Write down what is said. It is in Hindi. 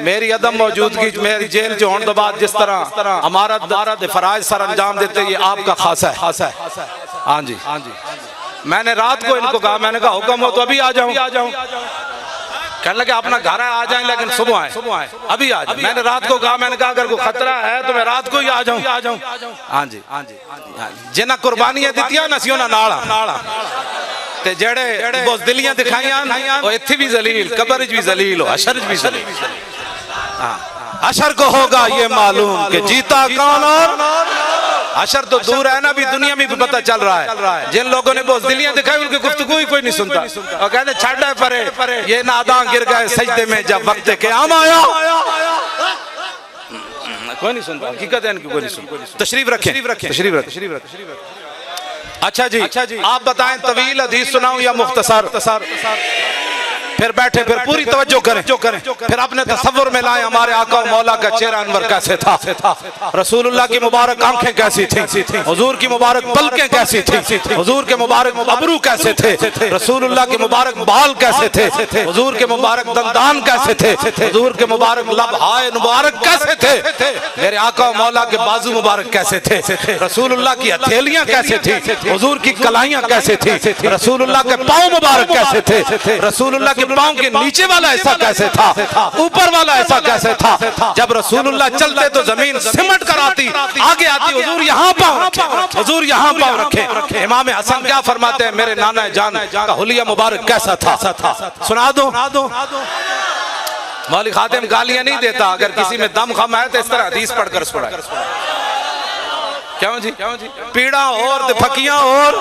मेरी अदम मौजूदगी मेरी जेल जो होने के बाद जिस तरह हमारा फराइज सर अंजाम देते ये आपका खासा है। हाँ जी, मैंने रात को इनको कहा, मैंने कहा हुक्म हो तो अभी आ जाऊं। कहने लगे अपना घर है आ जाएं, लेकिन सुबह आए अभी आ जाए। मैंने रात को कहा, मैंने कहा अगर कोई खतरा है तो मैं रात को ही आ जाऊं। हाँ जी, जिन्हें कुर्बानियां दितियां ना सी उन्हां नाल ते जेड़े बुज़दिलियां दिखाइयां वो इत्थे भी जलील, कब्र भी जलील, हशर भी जलील। हशर को होगा ये मालूम कि जीता कौन और हशर तो दूर है ना, भी दुनिया में भी पता चल रहा है। जिन लोगों ने बुज़दिलियां दिखाई उनकी गुफ्तगू ही कोई नहीं सुनता और कहते छड़ परे ये नादां गिर गए सजदे में जब वक्त क़याम आया। कोई नहीं सुनता, हकीकत है इनकी कोई नहीं सुनता। तशरीफ रखें। अच्छा जी, आप बताएं तवील हदीस सुनाऊं या मुख्तसर? फिर बैठे, फिर पूरी तवज्जो करें, फिर अपने तसव्वुर में लाएं हमारे आका और मौला का चेहरा अनवर कैसे था, रसूलुल्लाह की मुबारक आंखें कैसी थी, हुजूर की मुबारक पलकें कैसी थी, हुजूर के मुबारक अबरू कैसे थे, रसूलुल्लाह के मुबारक बाल कैसे थे, हुजूर के मुबारक दंदान कैसे थे, हुजूर के मुबारक लबहाए मुबारक कैसे थे, मेरे आका और मौला के बाजू मुबारक कैसे थे, रसूलुल्लाह की हथेलियां कैसे थी, हुजूर की कलाइयां कैसे थी, रसूलुल्लाह के पाँव मुबारक कैसे थे, रसूलुल्लाह के पाँव के नीचे वाला ऐसा कैसे था, ऊपर वाला ऐसा कैसे था। जब रसूलुल्लाह चलते तो जमीन सिमट कर आती, आगे आती, हुजूर यहाँ पाँव रखे, हुजूर यहाँ पाँव रखे। इमाम हसन क्या फरमाते हैं, मेरे नाना जान का हुलिया मुबारक कैसा था, सुना दो। मौलवी खातिम गालियां नहीं देता, अगर किसी में दम खम है तो इस तरह हदीस पढ़कर सुनाए। क्यों जी, पीड़ा और फकियां और